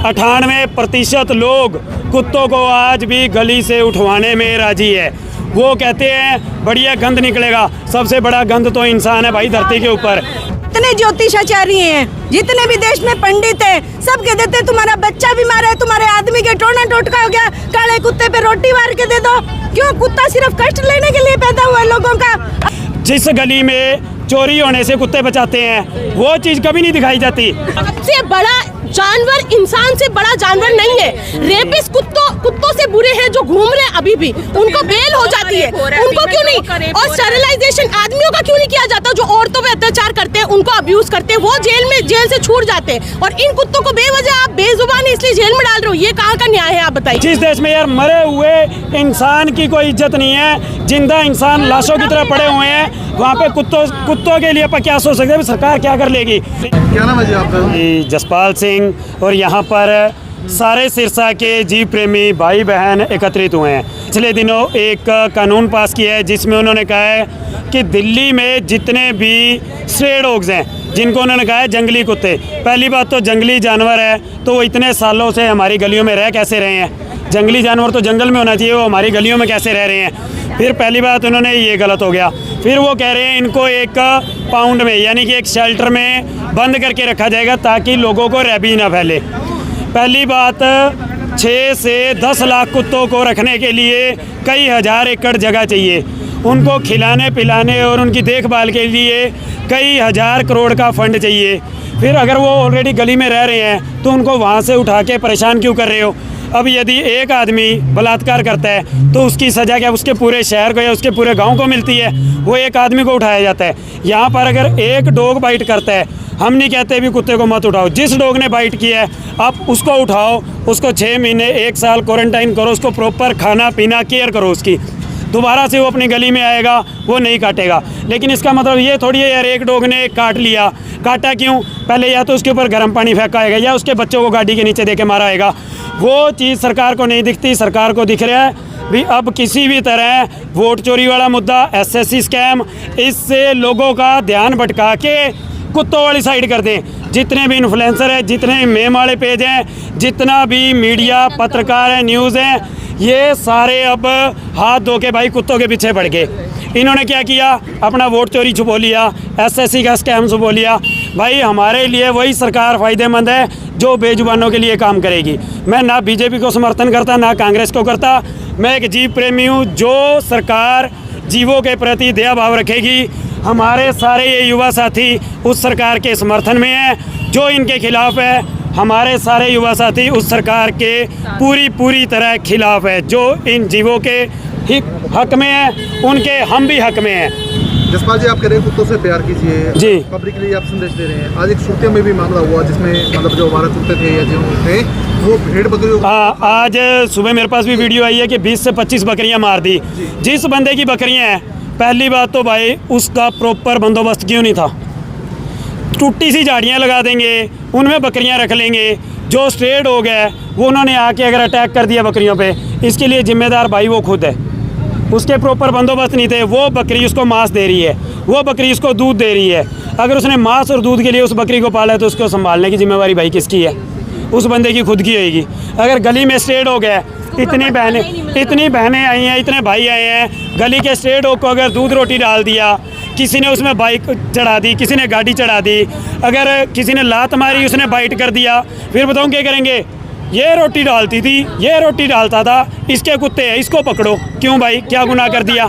98% लोग कुत्तों को आज भी गली से उठवाने में राजी है। वो कहते हैं बढ़िया गंद निकलेगा। सबसे बड़ा गंद तो इंसान है भाई धरती के ऊपर। जितने ज्योतिषाचार्य हैं, जितने भी देश में पंडित हैं, सब कह देते तुम्हारा बच्चा बीमार है, तुम्हारे आदमी के टोना टोटका हो गया, काले कुत्ते पे रोटी मार के दे दो। क्यों? कुत्ता सिर्फ कष्ट लेने के लिए पैदा हुआ है लोगों का। जिस गली में चोरी होने से कुत्ते बचाते हैं वो चीज कभी नहीं दिखाई जाती। सबसे बड़ा जानवर इंसान से बड़ा जानवर नहीं है। रेपिस्ट कुत्तों से बुरे हैं जो घूम रहे हैं अभी भी, उनको बेल हो जाती है, उनको क्यों नहीं? और स्टेरिलाइजेशन आदमियों का क्यों नहीं किया जाता? जो औरतों पे अत्याचार करते हैं, उनको अब्यूज करते हैं, वो जेल से छूट जाते हैं। और इन कुत्तों को बेवजह आप बेजुबान इसलिए जेल में डाल रहे हो, ये कहाँ का न्याय है? आप बताइए। जिस देश में यार मरे हुए इंसान की कोई इज्जत नहीं है, जिंदा इंसान लाशों की तरह पड़े हुए हैं, वहाँ पे कुत्तों के लिए अपन क्या सोच सकते हैं? सरकार क्या कर लेगी? क्या नाम है जी आपका? जसपाल सिंह। और यहाँ पर सारे सिरसा के जीव प्रेमी भाई बहन एकत्रित हुए हैं। पिछले दिनों एक कानून पास किया है जिसमें उन्होंने कहा है कि दिल्ली में जितने भी स्ट्रे डॉग्स हैं, जिनको उन्होंने कहा है जंगली कुत्ते, पहली बात तो जंगली जानवर है तो वो इतने सालों से हमारी गलियों में रह कैसे रहे हैं? जंगली जानवर तो जंगल में होना चाहिए, वो हमारी गलियों में कैसे रह रहे हैं? फिर पहली बात उन्होंने ये गलत हो गया। फिर वो कह रहे हैं इनको एक पाउंड में यानी कि एक शेल्टर में बंद करके रखा जाएगा ताकि लोगों को रेबीज ना फैले। पहली बात 6 से 10 लाख कुत्तों को रखने के लिए कई हज़ार एकड़ जगह चाहिए। उनको खिलाने पिलाने और उनकी देखभाल के लिए कई हज़ार करोड़ का फंड चाहिए। फिर अगर वो ऑलरेडी गली में रह रहे हैं तो उनको वहाँ से उठा के परेशान क्यों कर रहे हो? अब यदि एक आदमी बलात्कार करता है तो उसकी सज़ा क्या उसके पूरे शहर को या उसके पूरे गांव को मिलती है? वो एक आदमी को उठाया जाता है। यहाँ पर अगर एक डॉग बाइट करता है, हम नहीं कहते भी कुत्ते को मत उठाओ, जिस डॉग ने बाइट किया है आप उसको उठाओ, उसको 6 महीने 1 साल क्वारंटाइन करो, उसको प्रॉपर खाना पीना केयर करो उसकी। दोबारा से वो अपनी गली में आएगा, वो नहीं काटेगा। लेकिन इसका मतलब ये थोड़ी है यार एक डॉग ने काट लिया, काटा क्यों? पहले या तो उसके ऊपर गर्म पानी फेंका आएगा या उसके बच्चों को गाड़ी के नीचे दे के मारा आएगा। वो चीज़ सरकार को नहीं दिखती। सरकार को दिख रहा है भी अब किसी भी तरह वोट चोरी वाला मुद्दा, SSC स्कैम, इससे लोगों का ध्यान भटका के कुत्तों वाली साइड कर दें। जितने भी इन्फ्लुएंसर हैं, जितने मेम वाले पेज हैं, जितना भी मीडिया पत्रकार हैं, न्यूज़ हैं, ये सारे अब हाथ धो के भाई कुत्तों के पीछे पड़ गए। इन्होंने क्या किया? अपना वोट चोरी छुपो लिया, SSC का स्कैम छुपो लिया। भाई हमारे लिए वही सरकार फ़ायदेमंद है जो बेजुबानों के लिए काम करेगी। मैं ना बीजेपी को समर्थन करता ना कांग्रेस को करता। मैं एक जीव प्रेमी हूँ। जो सरकार जीवों के प्रति दया भाव रखेगी, हमारे सारे ये युवा साथी उस सरकार के समर्थन में हैं। जो इनके खिलाफ है, हमारे सारे युवा साथी उस सरकार के पूरी तरह खिलाफ है। जो इन जीवों के हक में है, उनके हम भी हक में हैं। जसपाल जी, आप कह रहे हैं कुत्तों से प्यार कीजिए जी, पब्लिक के लिए आप संदेश दे रहे हैं। आज एक सूरत में भी मामला हुआ जिसमें मतलब जो हमारे कुत्ते थे या जो थे वो भेड़ बकरियों। आज सुबह मेरे पास भी वीडियो आई है कि 20 से 25 बकरियां मार दी। जिस बंदे की बकरियां हैं, पहली बात तो भाई उसका प्रॉपर बंदोबस्त क्यों नहीं था? टूटी सी झाड़ियाँ लगा देंगे, उनमें बकरियाँ रख लेंगे। जो स्ट्रे डॉग है वो उन्होंने आके अगर अटैक कर दिया बकरियों पे, इसके लिए जिम्मेदार भाई वो खुद है। उसके प्रॉपर बंदोबस्त नहीं थे। वो बकरी उसको मांस दे रही है, वो बकरी उसको दूध दे रही है। अगर उसने मांस और दूध के लिए उस बकरी को पाला है तो उसको संभालने की जिम्मेवारी भाई किसकी है? उस बंदे की खुद की होगी। अगर गली में स्ट्रे डॉग है, इतनी बहनें आई हैं, इतने भाई आए हैं, गली के स्ट्रे डॉग को अगर दूध रोटी डाल दिया, किसी ने उसमें बाइक चढ़ा दी, किसी ने गाड़ी चढ़ा दी, अगर किसी ने लात मारी, उसने बाइट कर दिया, फिर बताऊँ क्या करेंगे? ये रोटी डालती थी, ये रोटी डालता था, इसके कुत्ते हैं, इसको पकड़ो। क्यों भाई? क्या गुनाह कर दिया?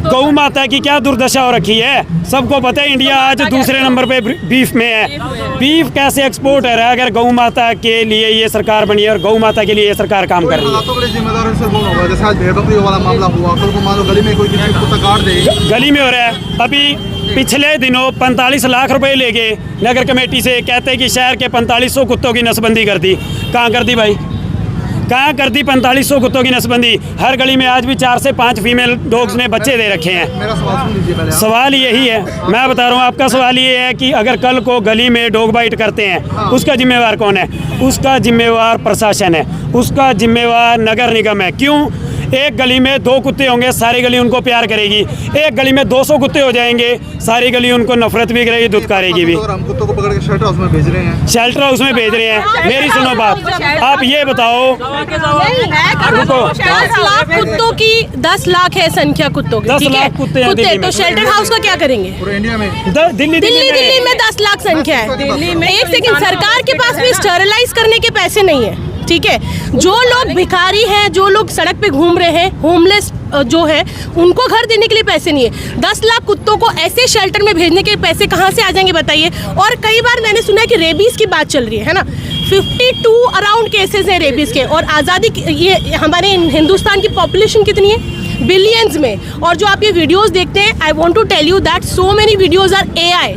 गौ माता की क्या दुर्दशा हो रखी है? सबको पता है इंडिया आज दूसरे नंबर पे बीफ में है। बीफ कैसे एक्सपोर्ट है? अगर गौ माता के लिए ये सरकार बनी है और गौ माता के लिए ये सरकार काम कर रही है। जिम्मेदार जैसे आज भेड़ बकरी वाला मामला हुआ, कल को मान लो गली में कोई किसी कुत्ता काट दे, गली में हो रहा है। अभी पिछले दिनों 45 लाख रुपए ले गए नगर कमेटी से, कहते हैं कि शहर के 4500 कुत्तों की नसबंदी कर दी। कहाँ कर दी भाई? कहाँ कर दी 4500 कुत्तों की नसबंदी? हर गली में आज भी 4 से 5 फीमेल डॉग्स ने बच्चे दे रखे हैं। मेरा सवाल सुन लीजिए पहले। सवाल यही है, मैं बता रहा हूँ आपका सवाल ये है कि अगर कल को गली में डॉग बाइट करते हैं, उसका जिम्मेवार कौन है? उसका जिम्मेवार प्रशासन है, उसका जिम्मेवार नगर निगम है। क्यों? एक गली में 2 कुत्ते होंगे, सारी गली उनको प्यार करेगी। एक गली में 200 कुत्ते हो जाएंगे, सारी गली उनको नफरत भी करेगी, दुत्कारेगी भी। हम कुत्तों को पकड़ के शेल्टर हाउस में भेज रहे हैं, शेल्टर हाउस में भेज रहे हैं। मेरी सुनो बात, आप ये बताओ, रुको, 10 लाख कुत्तों की 10 लाख है संख्या कुत्तों की, 10 ठीक है? लाख कुत्ते हैं कुत्ते दिल्ली में। तो शेल्टर हाउस का क्या करेंगे? पूरे इंडिया में दिल्ली में 10 लाख संख्या है। एक सेकंड, सरकार के पास भी स्टरलाइज करने के पैसे नहीं है, ठीक है? जो लोग भिखारी हैं, जो लोग सड़क पे घूम रहे हैं, होमलेस जो है, उनको घर देने के लिए पैसे नहीं है। 10 लाख कुत्तों को ऐसे शेल्टर में भेजने के पैसे कहाँ से आ जाएंगे बताइए? और कई बार मैंने सुना है कि रेबीज की बात चल रही है ना, 52 अराउंड केसेस हैं रेबीज के। और आज़ादी ये हमारे हिंदुस्तान की पॉपुलेशन कितनी है? बिलियंस में। और जो आप ये वीडियोस देखते हैं, I want to tell you that so many videos are AI,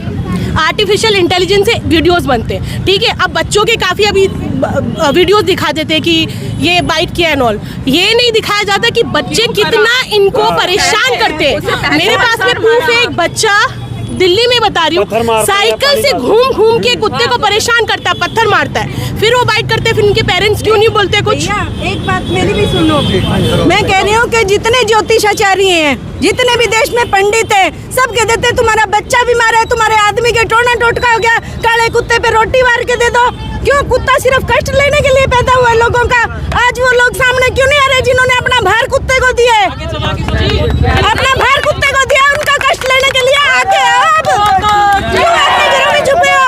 artificial intelligence से वीडियोस बनते हैं, ठीक है? अब बच्चों के काफ़ी अभी वीडियोस दिखा देते हैं कि ये बाइट किया एंड ऑल। ये नहीं दिखाया जाता कि बच्चे कितना इनको परेशान करते हैं। मेरे पास में प्रूफ है, एक बच्चा दिल्ली में बता रही हूँ, साइकिल से घूम घूम के कुत्ते को परेशान करता है, पत्थर मारता है, फिर वो बाइट करते हैं। फिर उनके पेरेंट्स क्यों नहीं बोलते कुछ? भैया, एक बात मेरी भी सुनो। मैं कह रही हूँ कि जितने ज्योतिषाचार्य हैं, जितने भी देश में पंडित हैं, सब कह देते तुम्हारा बच्चा बीमार है, तुम्हारे आदमी के टोना टोटका हो गया, काले कुत्ते पे रोटी मार के दे दो। क्यों? कुत्ता सिर्फ कष्ट लेने के लिए पैदा हुआ है लोगों का। आज वो लोग सामने क्यों नहीं आ रहे जिन्होंने अपना भार कुत्ते को दिया है? अपना भार कुत्ते को दिया, उनका कष्ट लेने के लिए आगे आओ। अब क्यों अपने घरों में छुपे हो?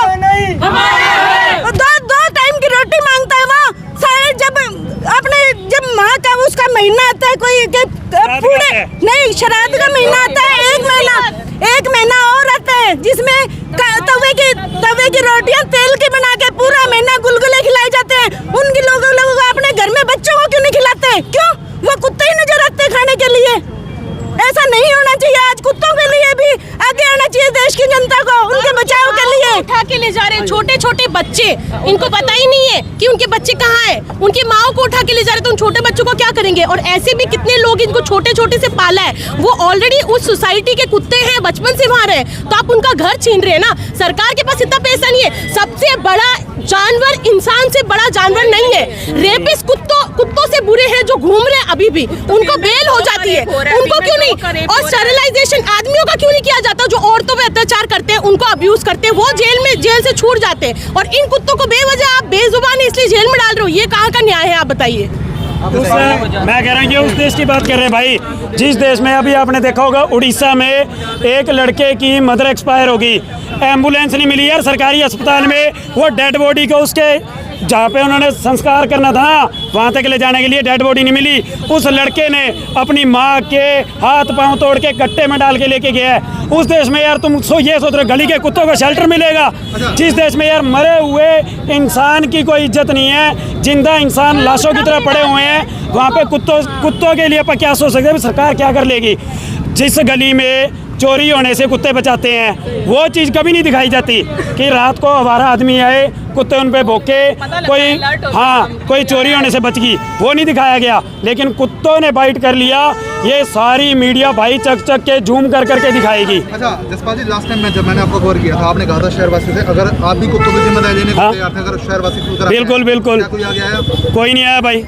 दो टाइम की रोटी मांगता है वो। शायद जब माँ का उसका महीना आता है, कोई पूरे नहीं, श्राद्ध का महीना आता है, एक महीना और आता है, जिसमें तवे की रोटियां तेल की बना के पूरा महीना गुलगुले खिलाए जाते हैं। उनके लोगों को अपने घर में बच्चों को क्यों नहीं खिलाते? क्यों? वो कुत्ते ही नजर आते खाने के लिए। ऐसा नहीं होना चाहिए। आज कुत्तों के लिए भी आगे आना चाहिए, देश की जनता को उनके बचाव के लिए। उठा के ले जा रहे हैं छोटे छोटे बच्चे, इनको पता ही नहीं है कि उनके बच्चे कहाँ हैं। उनकी माओ को उठा के ले जा रहे हैं, तो उन छोटे बच्चों को क्या करेंगे? और ऐसे भी कितने लोग इनको छोटे छोटे से पाला है, वो ऑलरेडी उस सोसाइटी के कुत्ते हैं, बचपन से वहाँ रहे, तो आप उनका घर छीन रहे हैं ना। सरकार के पास इतना पैसा नहीं है। सबसे बड़ा जानवर इंसान से बड़ा जानवर नहीं है। रेपिस्ट कुत्तों से बुरे हैं जो घूम रहे हैं अभी भी, उनको बेल हो जाती है, उनको क्यों नहीं? और स्टरलाइजेशन आदमियों का क्यों नहीं किया जाता? जो औरतों पे अत्याचार करते हैं, उनको अब्यूज करते हैं, वो जेल से छूट जाते हैं। और इन कुत्तों को बेवजह आप बेजुबान इसलिए जेल में डाल रहे हो, ये कहाँ का न्याय है? आप बताइए। मैं कह रहा हूँ कि उस देश की बात कर रहे हैं भाई, जिस देश में अभी आपने देखा होगा उड़ीसा में एक लड़के की मदर एक्सपायर होगी, एम्बुलेंस नहीं मिली यार सरकारी अस्पताल में। वो डेड बॉडी को उसके जहाँ पे उन्होंने संस्कार करना था ना, वहाँ तक ले जाने के लिए डेड बॉडी नहीं मिली। उस लड़के ने अपनी माँ के हाथ पांव तोड़ के कट्टे में डाल के लेके गया है। उस देश में यार तुम ये सोच रहे गली के कुत्तों को शेल्टर मिलेगा? जिस देश में यार मरे हुए इंसान की कोई इज्जत नहीं है, जिंदा इंसान लाशों की तरह पड़े हुए हैं, वहाँ पे कुत्तों के लिए अपन क्या सोच सकते हैं? सरकार क्या कर लेगी? जिस गली में चोरी होने से कुत्ते बचाते हैं, वो चीज़ कभी नहीं दिखाई जाती कि रात को हमारा आदमी आए, कुत्ते उन पे भौंके, कोई चोरी होने से बच गई, वो नहीं दिखाया गया। लेकिन कुत्तों ने बाइट कर लिया, ये सारी मीडिया भाई चक के जूम कर करके दिखाएगी। अच्छा जसपाल जी, लास्ट टाइम जब मैंने आपको कवर किया था, आपने कहा था शहरवासी से अगर आप भी कुत्तों की जिम्मेदारी लेने को तैयार थे, अगर शहरवासी बिल्कुल कोई आगे आया? कोई नहीं आया भाई।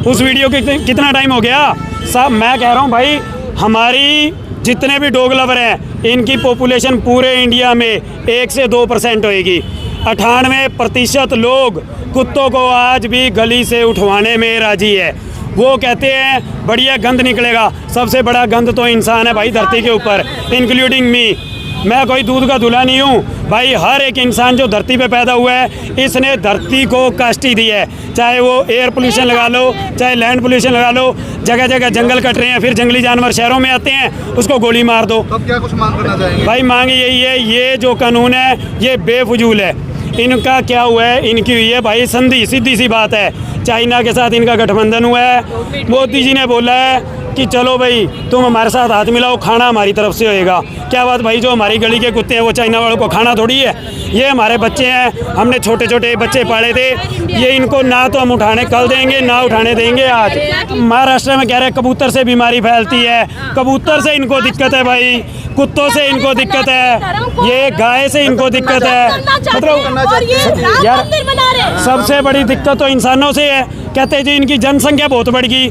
उस वीडियो के कितना टाइम हो गया साहब? मैं कह रहा हूँ भाई, हमारी जितने भी डॉग लवर हैं, इनकी पॉपुलेशन पूरे इंडिया में 1 से 2% होएगी। 98% लोग कुत्तों को आज भी गली से उठवाने में राजी है। वो कहते हैं बढ़िया गंद निकलेगा। सबसे बड़ा गंद तो इंसान है भाई धरती के ऊपर, इंक्लूडिंग मी। मैं कोई दूध का दूल्हा नहीं हूँ भाई। हर एक इंसान जो धरती पे पैदा हुआ है, इसने धरती को कष्ट ही दी है। चाहे वो एयर पोल्यूशन लगा लो, चाहे लैंड पोल्यूशन लगा लो, जगह जगह जंगल कट रहे हैं, फिर जंगली जानवर शहरों में आते हैं, उसको गोली मार दो। अब क्या कुछ मांग करना चाहेंगे? भाई मांग यही है, ये जो कानून है ये बेफजूल है। इनका क्या हुआ है? इनकी हुई है भाई संधि, सीधी सी बात है। चाइना के साथ इनका गठबंधन हुआ है। मोदी जी ने बोला है कि चलो भाई तुम हमारे साथ हाथ मिलाओ, खाना हमारी तरफ से होएगा। क्या बात भाई, जो हमारी गली के कुत्ते हैं वो चाइना वालों को खाना थोड़ी है। ये हमारे बच्चे हैं, हमने छोटे छोटे बच्चे पाले थे, ये इनको ना तो हम उठाने कल देंगे ना उठाने देंगे आज। महाराष्ट्र में कह रहे हैं कबूतर से बीमारी फैलती है, कबूतर से इनको दिक्कत है भाई, कुत्तों से इनको दिक्कत है, ये गाय से इनको दिक्कत है। मतलब यार सबसे बड़ी दिक्कत तो इंसानों से है। कहते हैं जी इनकी जनसंख्या बहुत बढ़ गई।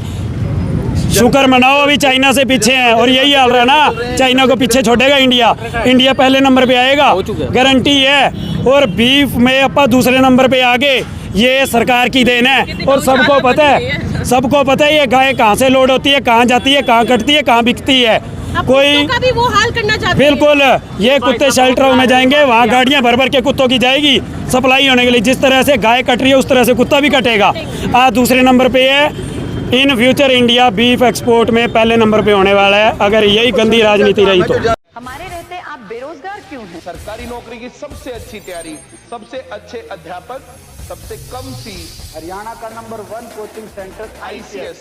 शुक्र मनाओ अभी चाइना से पीछे हैं, और यही हाल रहा ना, चाइना को पीछे छोड़ेगा इंडिया, इंडिया पहले नंबर पे आएगा, गारंटी है। और बीफ में अपा दूसरे नंबर पे आगे, ये सरकार की देन है। और सबको पता है, सबको पता है ये गाय कहाँ से लोड होती है, कहाँ जाती है, कहाँ कटती है, कहाँ बिकती है। कोई का भी वो हाल करना चाहते हैं। बिल्कुल, ये कुत्ते शेल्टर में जाएंगे, वहाँ गाड़ियाँ भर भर के कुत्तों की जाएगी सप्लाई होने के लिए। जिस तरह से गाय कट रही है उस तरह से कुत्ता भी कटेगा। आज दूसरे नंबर पे है। In future India beef export में पहले नंबर पे होने वाला है, अगर यही गंदी राजनीति रही तो। हमारे रहते आप बेरोजगार क्यों हैं? सरकारी नौकरी की सबसे अच्छी तैयारी, सबसे अच्छे अध्यापक, सबसे कम फीस, हरियाणा का नंबर 1 कोचिंग सेंटर ICS